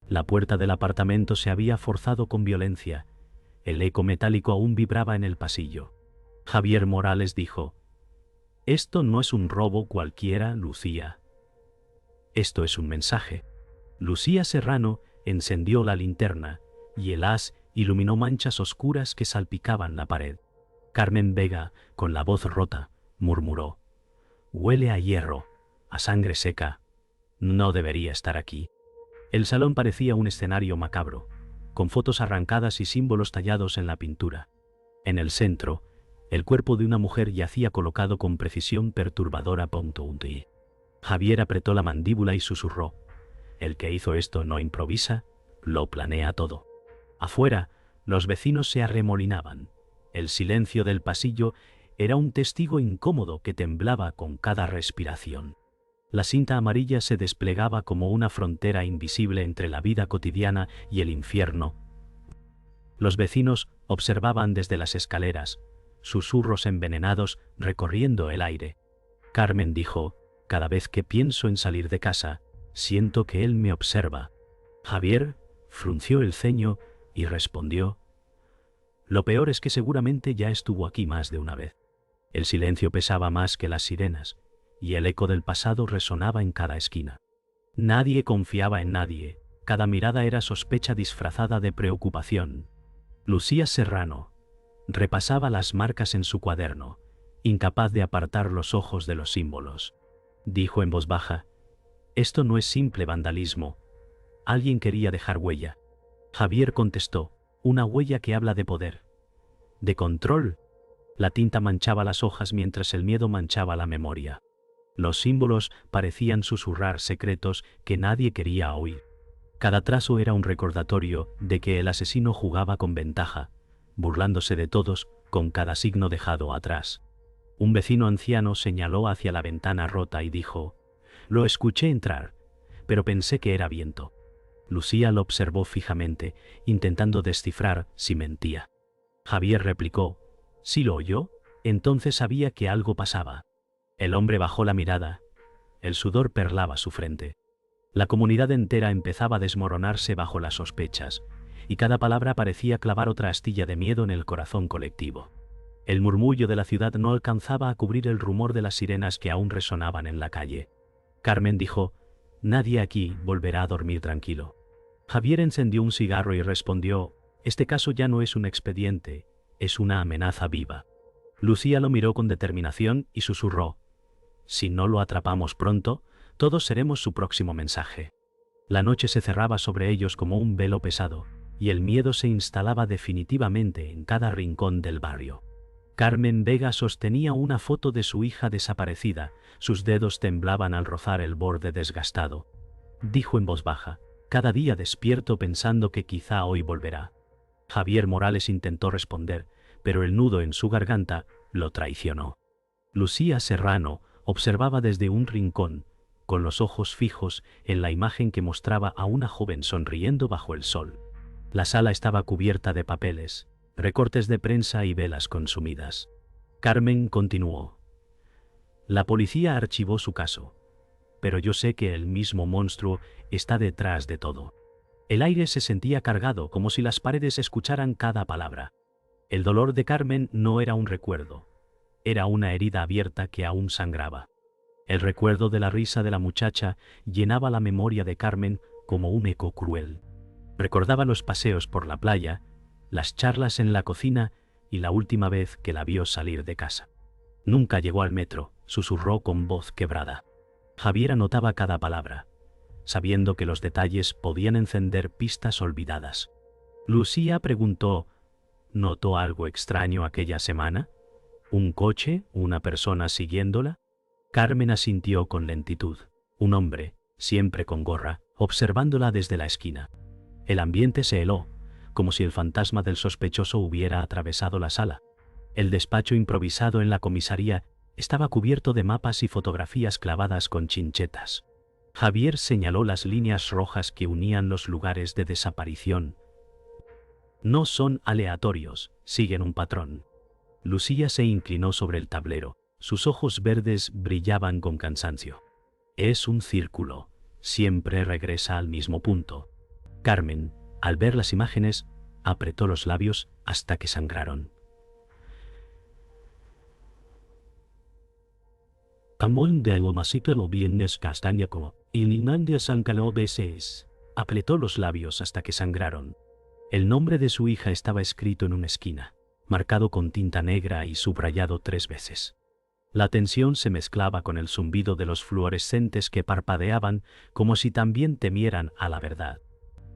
La puerta del apartamento se había forzado con violencia. El eco metálico aún vibraba en el pasillo. Javier Morales dijo: «Esto no es un robo cualquiera, Lucía. Esto es un mensaje». Lucía Serrano encendió la linterna, y el haz iluminó manchas oscuras que salpicaban la pared. Carmen Vega, con la voz rota, murmuró: «Huele a hierro, a sangre seca. No debería estar aquí». El salón parecía un escenario macabro, con fotos arrancadas y símbolos tallados en la pintura. En el centro, el cuerpo de una mujer yacía colocado con precisión perturbadora. Javier apretó la mandíbula y susurró: «El que hizo esto no improvisa, lo planea todo». Afuera, los vecinos se arremolinaban. El silencio del pasillo era un testigo incómodo que temblaba con cada respiración. La cinta amarilla se desplegaba como una frontera invisible entre la vida cotidiana y el infierno. Los vecinos observaban desde las escaleras, susurros envenenados recorriendo el aire. Carmen dijo: «Cada vez que pienso en salir de casa, siento que él me observa». Javier frunció el ceño y respondió: «Lo peor es que seguramente ya estuvo aquí más de una vez». El silencio pesaba más que las sirenas, y el eco del pasado resonaba en cada esquina. Nadie confiaba en nadie, cada mirada era sospecha disfrazada de preocupación. Lucía Serrano repasaba las marcas en su cuaderno, incapaz de apartar los ojos de los símbolos. Dijo en voz baja: «Esto no es simple vandalismo. Alguien quería dejar huella». Javier contestó: «Una huella que habla de poder, de control». La tinta manchaba las hojas mientras el miedo manchaba la memoria. Los símbolos parecían susurrar secretos que nadie quería oír. Cada trazo era un recordatorio de que el asesino jugaba con ventaja, burlándose de todos con cada signo dejado atrás. Un vecino anciano señaló hacia la ventana rota y dijo: «Lo escuché entrar, pero pensé que era viento». Lucía lo observó fijamente, intentando descifrar si mentía. Javier replicó: «¿Sí lo oyó?». Entonces sabía que algo pasaba. El hombre bajó la mirada. El sudor perlaba su frente. La comunidad entera empezaba a desmoronarse bajo las sospechas, y cada palabra parecía clavar otra astilla de miedo en el corazón colectivo. El murmullo de la ciudad no alcanzaba a cubrir el rumor de las sirenas que aún resonaban en la calle. Carmen dijo: «Nadie aquí volverá a dormir tranquilo». Javier encendió un cigarro y respondió: «Este caso ya no es un expediente, es una amenaza viva». Lucía lo miró con determinación y susurró: «Si no lo atrapamos pronto, todos seremos su próximo mensaje». La noche se cerraba sobre ellos como un velo pesado, y el miedo se instalaba definitivamente en cada rincón del barrio. Carmen Vega sostenía una foto de su hija desaparecida, sus dedos temblaban al rozar el borde desgastado. Dijo en voz baja: «Cada día despierto pensando que quizá hoy volverá». Javier Morales intentó responder, pero el nudo en su garganta lo traicionó. Lucía Serrano observaba desde un rincón, con los ojos fijos en la imagen que mostraba a una joven sonriendo bajo el sol. La sala estaba cubierta de papeles, recortes de prensa y velas consumidas. Carmen continuó: «La policía archivó su caso, pero yo sé que el mismo monstruo está detrás de todo». El aire se sentía cargado, como si las paredes escucharan cada palabra. El dolor de Carmen no era un recuerdo, era una herida abierta que aún sangraba. El recuerdo de la risa de la muchacha llenaba la memoria de Carmen como un eco cruel. Recordaba los paseos por la playa, las charlas en la cocina y la última vez que la vio salir de casa. «Nunca llegó al metro», susurró con voz quebrada. Javier anotaba cada palabra, sabiendo que los detalles podían encender pistas olvidadas. Lucía preguntó: «¿Notó algo extraño aquella semana? ¿Un coche? ¿Una persona siguiéndola?». Carmen asintió con lentitud. Un hombre, siempre con gorra, observándola desde la esquina. El ambiente se heló, como si el fantasma del sospechoso hubiera atravesado la sala. El despacho improvisado en la comisaría estaba cubierto de mapas y fotografías clavadas con chinchetas. Javier señaló las líneas rojas que unían los lugares de desaparición. «No son aleatorios, siguen un patrón». Lucía se inclinó sobre el tablero. Sus ojos verdes brillaban con cansancio. «Es un círculo, siempre regresa al mismo punto». Carmen, al ver las imágenes, apretó los labios hasta que sangraron. Camón de Lomasito lo vienes castaña como Ilinandia Sancalo veces. Apretó los labios hasta que sangraron. El nombre de su hija estaba escrito en una esquina, marcado con tinta negra y subrayado 3 veces. La tensión se mezclaba con el zumbido de los fluorescentes que parpadeaban como si también temieran a la verdad.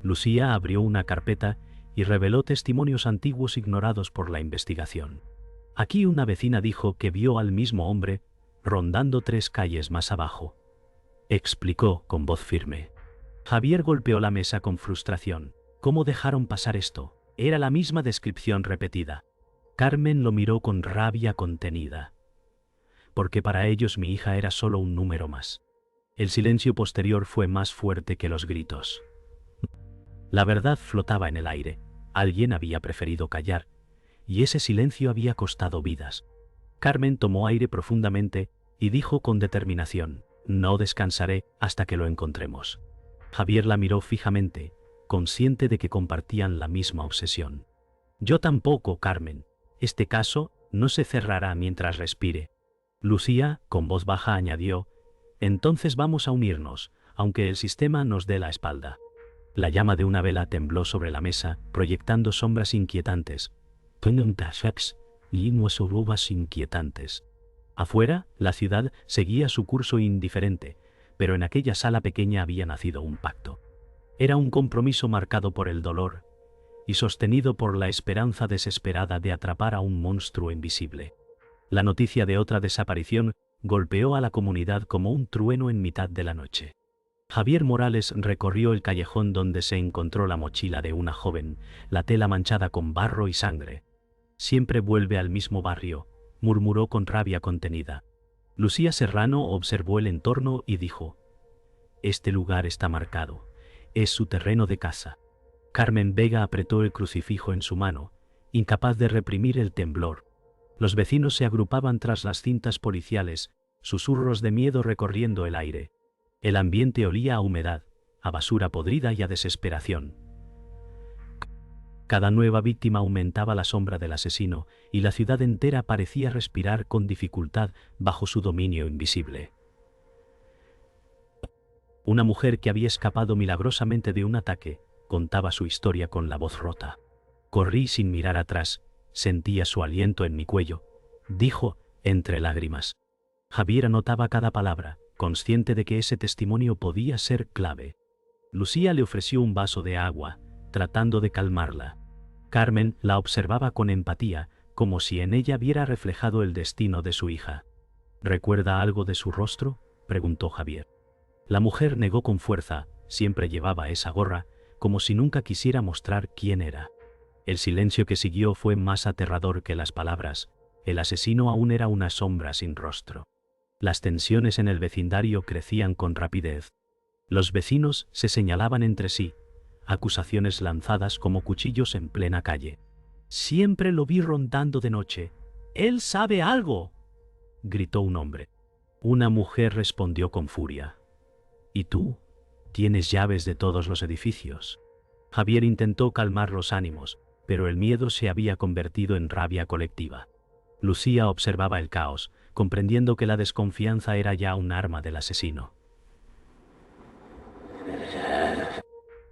Lucía abrió una carpeta y reveló testimonios antiguos ignorados por la investigación. Aquí una vecina dijo que vio al mismo hombre rondando 3 calles más abajo. Explicó con voz firme. Javier golpeó la mesa con frustración. ¿Cómo dejaron pasar esto? Era la misma descripción repetida. Carmen lo miró con rabia contenida. Porque para ellos mi hija era solo un número más. El silencio posterior fue más fuerte que los gritos. La verdad flotaba en el aire. Alguien había preferido callar, y ese silencio había costado vidas. Carmen tomó aire profundamente y dijo con determinación: no descansaré hasta que lo encontremos. Javier la miró fijamente, consciente de que compartían la misma obsesión. Yo tampoco, Carmen. Este caso no se cerrará mientras respire. Lucía, con voz baja, añadió: entonces vamos a unirnos, aunque el sistema nos dé la espalda. La llama de una vela tembló sobre la mesa, proyectando sombras inquietantes. Linguas inquietantes. Afuera, la ciudad seguía su curso indiferente, pero en aquella sala pequeña había nacido un pacto. Era un compromiso marcado por el dolor y sostenido por la esperanza desesperada de atrapar a un monstruo invisible. La noticia de otra desaparición golpeó a la comunidad como un trueno en mitad de la noche. Javier Morales recorrió el callejón donde se encontró la mochila de una joven, la tela manchada con barro y sangre. Siempre vuelve al mismo barrio, murmuró con rabia contenida. Lucía Serrano observó el entorno y dijo: este lugar está marcado, es su terreno de caza. Carmen Vega apretó el crucifijo en su mano, incapaz de reprimir el temblor. Los vecinos se agrupaban tras las cintas policiales, susurros de miedo recorriendo el aire. El ambiente olía a humedad, a basura podrida y a desesperación. Cada nueva víctima aumentaba la sombra del asesino y la ciudad entera parecía respirar con dificultad bajo su dominio invisible. Una mujer que había escapado milagrosamente de un ataque contaba su historia con la voz rota. Corrí sin mirar atrás, sentía su aliento en mi cuello, dijo entre lágrimas. Javier anotaba cada palabra, consciente de que ese testimonio podía ser clave. Lucía le ofreció un vaso de agua, tratando de calmarla. Carmen la observaba con empatía, como si en ella viera reflejado el destino de su hija. ¿Recuerda algo de su rostro?, preguntó Javier. La mujer negó con fuerza, siempre llevaba esa gorra, como si nunca quisiera mostrar quién era. El silencio que siguió fue más aterrador que las palabras. El asesino aún era una sombra sin rostro. Las tensiones en el vecindario crecían con rapidez. Los vecinos se señalaban entre sí, acusaciones lanzadas como cuchillos en plena calle. Siempre lo vi rondando de noche. ¡Él sabe algo!, gritó un hombre. Una mujer respondió con furia. ¿Y tú? Tienes llaves de todos los edificios. Javier intentó calmar los ánimos, pero el miedo se había convertido en rabia colectiva. Lucía observaba el caos, comprendiendo que la desconfianza era ya un arma del asesino.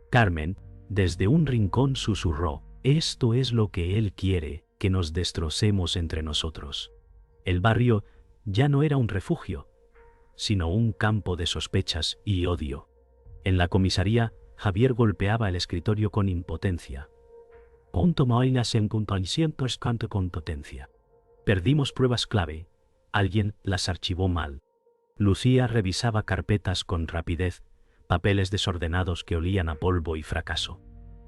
Carmen, desde un rincón, susurró: esto es lo que él quiere, que nos destrocemos entre nosotros. El barrio ya no era un refugio, sino un campo de sospechas y odio. En la comisaría, Javier golpeaba el escritorio con impotencia. Con potencia. Perdimos pruebas clave. Alguien las archivó mal. Lucía revisaba carpetas con rapidez, papeles desordenados que olían a polvo y fracaso.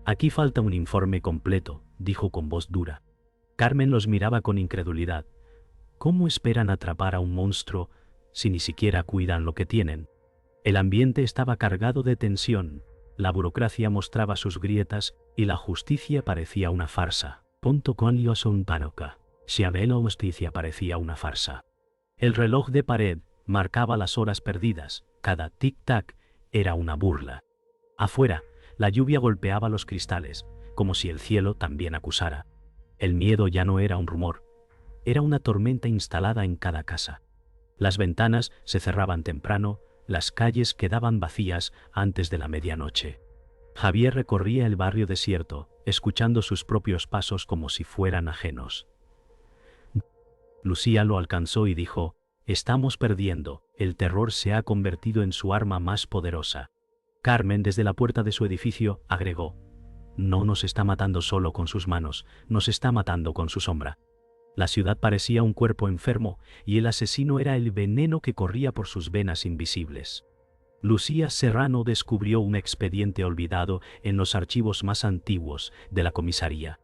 Aquí falta un informe completo, dijo con voz dura. Carmen los miraba con incredulidad. ¿Cómo esperan atrapar a un monstruo si ni siquiera cuidan lo que tienen? El ambiente estaba cargado de tensión, la burocracia mostraba sus grietas y la justicia parecía una farsa. Si la justicia parecía una farsa. El reloj de pared marcaba las horas perdidas, cada tic-tac era una burla. Afuera, La lluvia golpeaba los cristales, como si el cielo también acusara. El miedo ya no era un rumor, era una tormenta instalada en cada casa. Las ventanas se cerraban temprano, las calles quedaban vacías antes de la medianoche. Javier recorría el barrio desierto, escuchando sus propios pasos como si fueran ajenos. Lucía lo alcanzó y dijo: «Estamos perdiendo, el terror se ha convertido en su arma más poderosa». Carmen, desde la puerta de su edificio, agregó: «No nos está matando solo con sus manos, nos está matando con su sombra». La ciudad parecía un cuerpo enfermo y el asesino era el veneno que corría por sus venas invisibles. Lucía Serrano descubrió un expediente olvidado en los archivos más antiguos de la comisaría.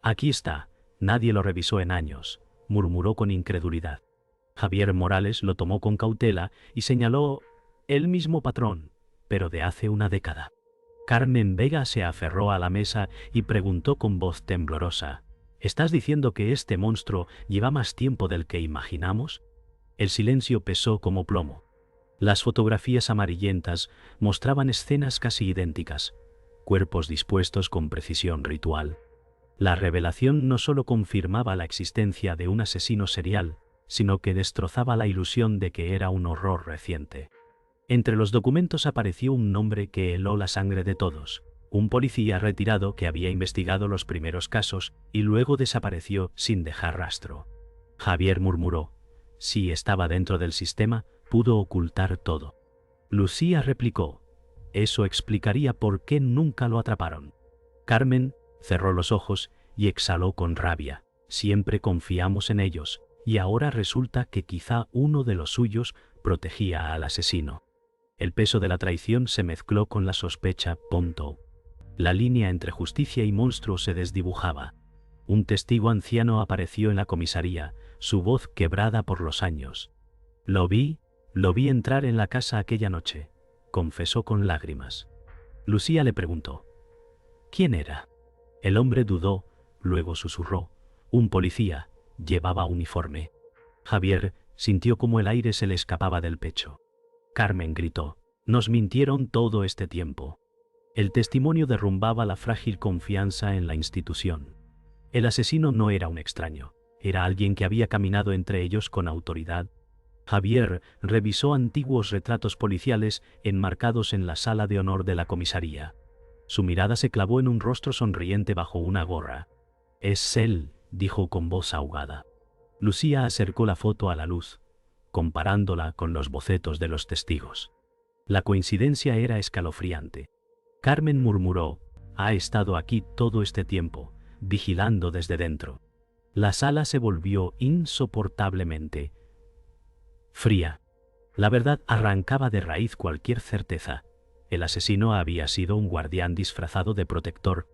«Aquí está, nadie lo revisó en años», murmuró con incredulidad. Javier Morales lo tomó con cautela y señaló: «El mismo patrón, pero de hace una década». Carmen Vega se aferró a la mesa y preguntó con voz temblorosa: «¿Estás diciendo que este monstruo lleva más tiempo del que imaginamos?». El silencio pesó como plomo. Las fotografías amarillentas mostraban escenas casi idénticas, cuerpos dispuestos con precisión ritual. La revelación no solo confirmaba la existencia de un asesino serial, sino que destrozaba la ilusión de que era un horror reciente. Entre los documentos apareció un nombre que heló la sangre de todos: un policía retirado que había investigado los primeros casos y luego desapareció sin dejar rastro. Javier murmuró: «Si estaba dentro del sistema, pudo ocultar todo». Lucía replicó: «Eso explicaría por qué nunca lo atraparon». Carmen cerró los ojos y exhaló con rabia. «Siempre confiamos en ellos, y ahora resulta que quizá uno de los suyos protegía al asesino». El peso de la traición se mezcló con la sospecha. La línea entre justicia y monstruo se desdibujaba. Un testigo anciano apareció en la comisaría, su voz quebrada por los años. Lo vi entrar en la casa aquella noche», confesó con lágrimas. Lucía le preguntó: «¿Quién era?». El hombre dudó, luego susurró: «Un policía, llevaba uniforme». Javier sintió como el aire se le escapaba del pecho. Carmen gritó: «Nos mintieron todo este tiempo». El testimonio derrumbaba la frágil confianza en la institución. El asesino no era un extraño, era alguien que había caminado entre ellos con autoridad. Javier revisó antiguos retratos policiales enmarcados en la sala de honor de la comisaría. Su mirada se clavó en un rostro sonriente bajo una gorra. «Es él», dijo con voz ahogada. Lucía acercó la foto a la luz, comparándola con los bocetos de los testigos. La coincidencia era escalofriante. Carmen murmuró: «Ha estado aquí todo este tiempo, vigilando desde dentro». La sala se volvió insoportablemente fría. La verdad arrancaba de raíz cualquier certeza. El asesino había sido un guardián disfrazado de protector.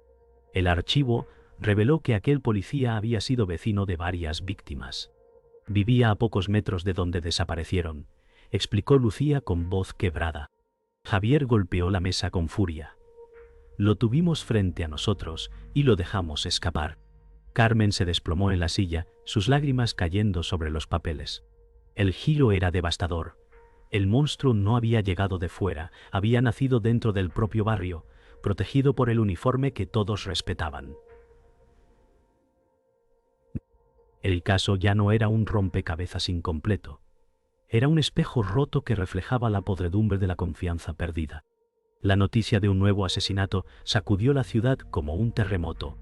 El archivo reveló que aquel policía había sido vecino de varias víctimas. Vivía a pocos metros de donde desaparecieron, explicó Lucía con voz quebrada. Javier golpeó la mesa con furia. «Lo tuvimos frente a nosotros y lo dejamos escapar». Carmen se desplomó en la silla, sus lágrimas cayendo sobre los papeles. El giro era devastador. El monstruo no había llegado de fuera, había nacido dentro del propio barrio, protegido por el uniforme que todos respetaban. El caso ya no era un rompecabezas incompleto. Era un espejo roto que reflejaba la podredumbre de la confianza perdida. La noticia de un nuevo asesinato sacudió la ciudad como un terremoto.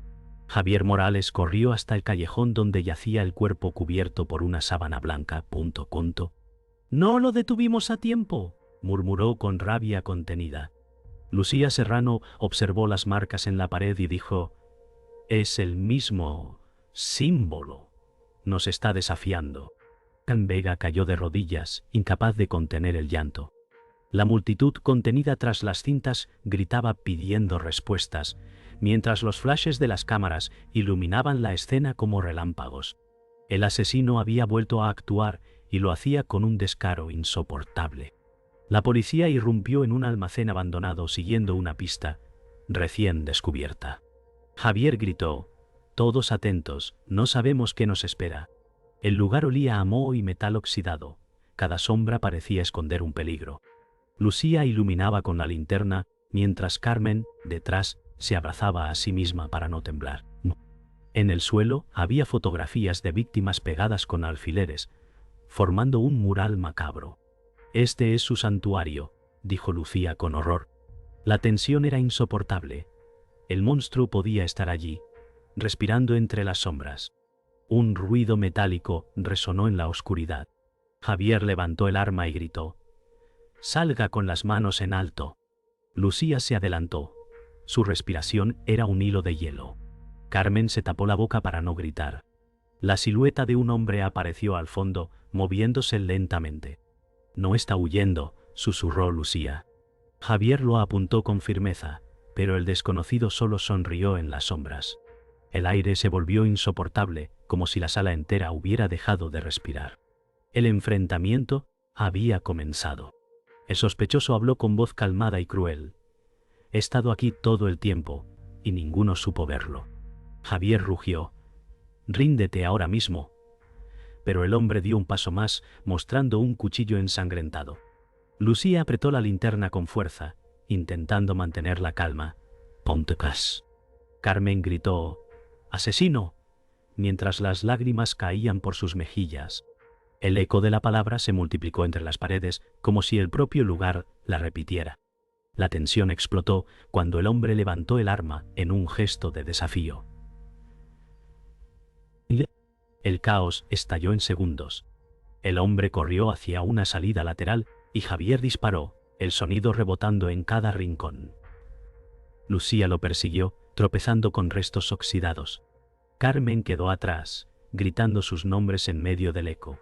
Javier Morales corrió hasta el callejón donde yacía el cuerpo cubierto por una sábana blanca. «No lo detuvimos a tiempo», murmuró con rabia contenida. Lucía Serrano observó las marcas en la pared y dijo: «Es el mismo símbolo. Nos está desafiando». Carmen Vega cayó de rodillas, incapaz de contener el llanto. La multitud contenida tras las cintas gritaba pidiendo respuestas, mientras los flashes de las cámaras iluminaban la escena como relámpagos. El asesino había vuelto a actuar y lo hacía con un descaro insoportable. La policía irrumpió en un almacén abandonado siguiendo una pista recién descubierta. Javier gritó: «Todos atentos, no sabemos qué nos espera». El lugar olía a moho y metal oxidado. Cada sombra parecía esconder un peligro. Lucía iluminaba con la linterna, mientras Carmen, detrás, se abrazaba a sí misma para no temblar. En el suelo había fotografías de víctimas pegadas con alfileres, formando un mural macabro. «Este es su santuario», dijo Lucía con horror. La tensión era insoportable. El monstruo podía estar allí, respirando entre las sombras. Un ruido metálico resonó en la oscuridad. Javier levantó el arma y gritó: «¡Salga con las manos en alto!». Lucía se adelantó. Su respiración era un hilo de hielo. Carmen se tapó la boca para no gritar. La silueta de un hombre apareció al fondo, moviéndose lentamente. «No está huyendo», susurró Lucía. Javier lo apuntó con firmeza, pero el desconocido solo sonrió en las sombras. El aire se volvió insoportable, como si la sala entera hubiera dejado de respirar. El enfrentamiento había comenzado. El sospechoso habló con voz calmada y cruel. «He estado aquí todo el tiempo, y ninguno supo verlo». Javier rugió: «Ríndete ahora mismo». Pero el hombre dio un paso más, mostrando un cuchillo ensangrentado. Lucía apretó la linterna con fuerza, intentando mantener la calma. «Ponte cas». Carmen gritó: «¡Asesino!», mientras las lágrimas caían por sus mejillas. El eco de la palabra se multiplicó entre las paredes, como si el propio lugar la repitiera. La tensión explotó cuando el hombre levantó el arma en un gesto de desafío. El caos estalló en segundos. El hombre corrió hacia una salida lateral y Javier disparó, el sonido rebotando en cada rincón. Lucía lo persiguió, tropezando con restos oxidados. Carmen quedó atrás, gritando sus nombres en medio del eco.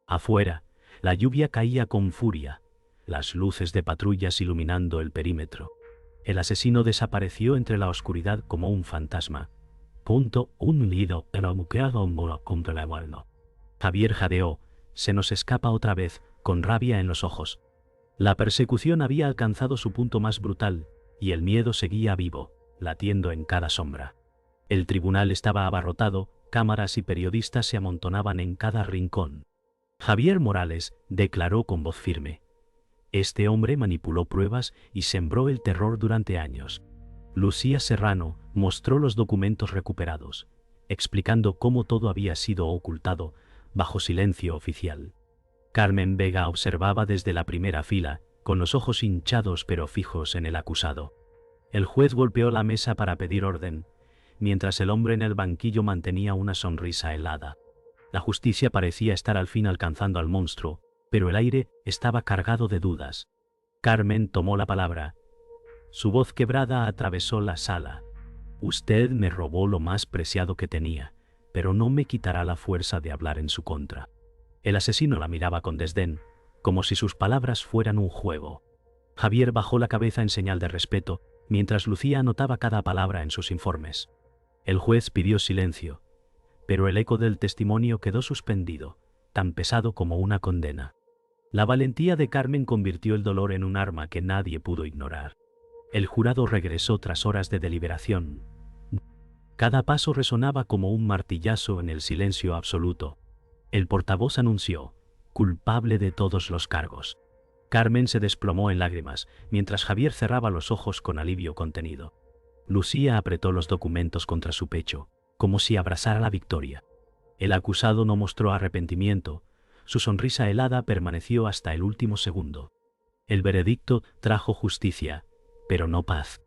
Afuera, la lluvia caía con furia, las luces de patrullas iluminando el perímetro. El asesino desapareció entre la oscuridad como un fantasma. Un nido en la muqueada muro contra la mano. Javier jadeó: «Se nos escapa otra vez», con rabia en los ojos. La persecución había alcanzado su punto más brutal, y el miedo seguía vivo, latiendo en cada sombra. El tribunal estaba abarrotado, cámaras y periodistas se amontonaban en cada rincón. Javier Morales declaró con voz firme: «Este hombre manipuló pruebas y sembró el terror durante años». Lucía Serrano mostró los documentos recuperados, explicando cómo todo había sido ocultado bajo silencio oficial. Carmen Vega observaba desde la primera fila, con los ojos hinchados pero fijos en el acusado. El juez golpeó la mesa para pedir orden, mientras el hombre en el banquillo mantenía una sonrisa helada. La justicia parecía estar al fin alcanzando al monstruo, pero el aire estaba cargado de dudas. Carmen tomó la palabra. Su voz quebrada atravesó la sala. «Usted me robó lo más preciado que tenía, pero no me quitará la fuerza de hablar en su contra». El asesino la miraba con desdén, como si sus palabras fueran un juego. Javier bajó la cabeza en señal de respeto, mientras Lucía anotaba cada palabra en sus informes. El juez pidió silencio, pero el eco del testimonio quedó suspendido, tan pesado como una condena. La valentía de Carmen convirtió el dolor en un arma que nadie pudo ignorar. El jurado regresó tras horas de deliberación. Cada paso resonaba como un martillazo en el silencio absoluto. El portavoz anunció: «Culpable de todos los cargos». Carmen se desplomó en lágrimas, mientras Javier cerraba los ojos con alivio contenido. Lucía apretó los documentos contra su pecho, como si abrazara la victoria. El acusado no mostró arrepentimiento, su sonrisa helada permaneció hasta el último segundo. El veredicto trajo justicia, pero no paz.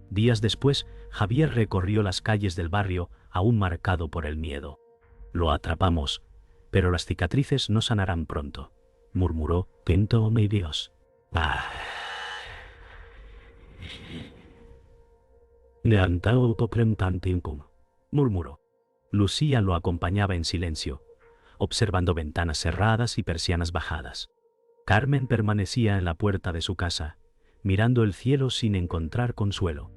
Días después, Javier recorrió las calles del barrio, aún marcado por el miedo. «Lo atrapamos, pero las cicatrices no sanarán pronto», murmuró. «Tento, mi Dios». «Leantao popremtantincum», murmuró. Lucía lo acompañaba en silencio, observando ventanas cerradas y persianas bajadas. Carmen permanecía en la puerta de su casa, mirando el cielo sin encontrar consuelo.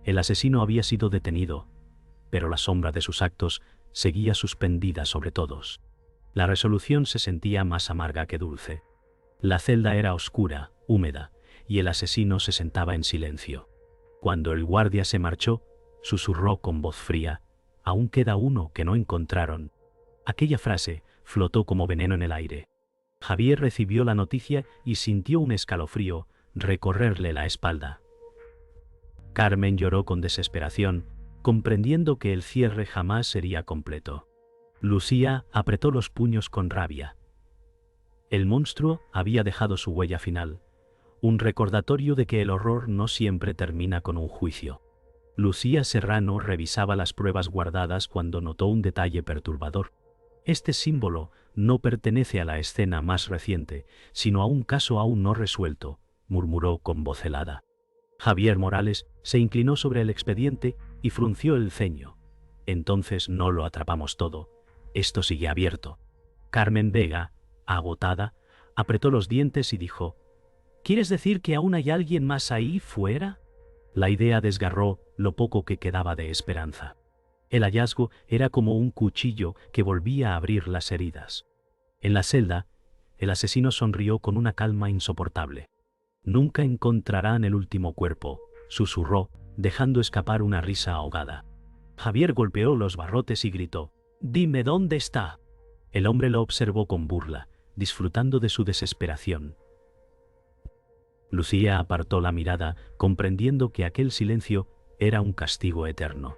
El asesino había sido detenido, pero la sombra de sus actos seguía suspendida sobre todos. La resolución se sentía más amarga que dulce. La celda era oscura, húmeda, y el asesino se sentaba en silencio. Cuando el guardia se marchó, susurró con voz fría: «Aún queda uno que no encontraron». Aquella frase flotó como veneno en el aire. Javier recibió la noticia y sintió un escalofrío recorrerle la espalda. Carmen lloró con desesperación, comprendiendo que el cierre jamás sería completo. Lucía apretó los puños con rabia. El monstruo había dejado su huella final, un recordatorio de que el horror no siempre termina con un juicio. Lucía Serrano revisaba las pruebas guardadas cuando notó un detalle perturbador. Este símbolo no pertenece a la escena más reciente, sino a un caso aún no resuelto, murmuró con voz helada. Javier Morales se inclinó sobre el expediente y frunció el ceño. Entonces no lo atrapamos todo. Esto sigue abierto. Carmen Vega, agotada, apretó los dientes y dijo: ¿Quieres decir que aún hay alguien más ahí fuera? La idea desgarró lo poco que quedaba de esperanza. El hallazgo era como un cuchillo que volvía a abrir las heridas. En la celda, el asesino sonrió con una calma insoportable. Nunca encontrarán el último cuerpo, susurró, dejando escapar una risa ahogada. Javier golpeó los barrotes y gritó: «¡Dime dónde está!». El hombre lo observó con burla, disfrutando de su desesperación. Lucía apartó la mirada, comprendiendo que aquel silencio era un castigo eterno.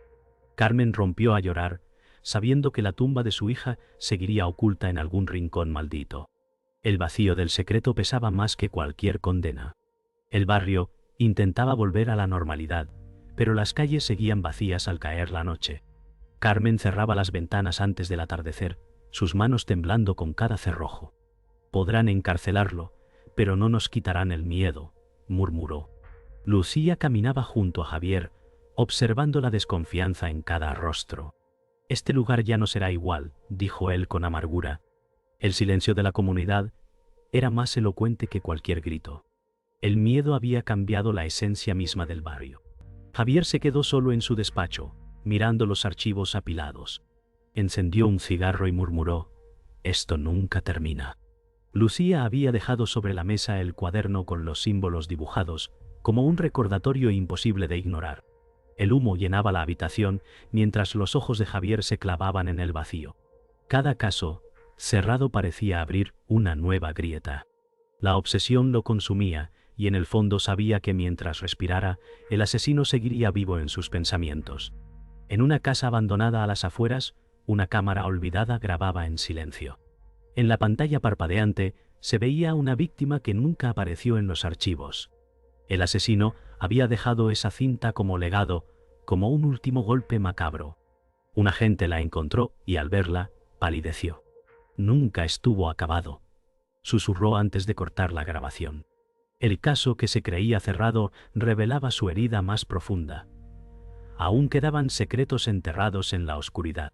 Carmen rompió a llorar, sabiendo que la tumba de su hija seguiría oculta en algún rincón maldito. El vacío del secreto pesaba más que cualquier condena. El barrio intentaba volver a la normalidad, pero las calles seguían vacías al caer la noche. Carmen cerraba las ventanas antes del atardecer, sus manos temblando con cada cerrojo. «Podrán encarcelarlo, pero no nos quitarán el miedo», murmuró. Lucía caminaba junto a Javier, observando la desconfianza en cada rostro. «Este lugar ya no será igual», dijo él con amargura. El silencio de la comunidad era más elocuente que cualquier grito. El miedo había cambiado la esencia misma del barrio. Javier se quedó solo en su despacho, mirando los archivos apilados. Encendió un cigarro y murmuró: «Esto nunca termina». Lucía había dejado sobre la mesa el cuaderno con los símbolos dibujados, como un recordatorio imposible de ignorar. El humo llenaba la habitación, mientras los ojos de Javier se clavaban en el vacío. Cada caso cerrado parecía abrir una nueva grieta. La obsesión lo consumía, y en el fondo sabía que mientras respirara, el asesino seguiría vivo en sus pensamientos. En una casa abandonada a las afueras, una cámara olvidada grababa en silencio. En la pantalla parpadeante se veía una víctima que nunca apareció en los archivos. El asesino había dejado esa cinta como legado, como un último golpe macabro. Un agente la encontró y al verla, palideció. «Nunca estuvo acabado», susurró antes de cortar la grabación. El caso que se creía cerrado revelaba su herida más profunda. Aún quedaban secretos enterrados en la oscuridad.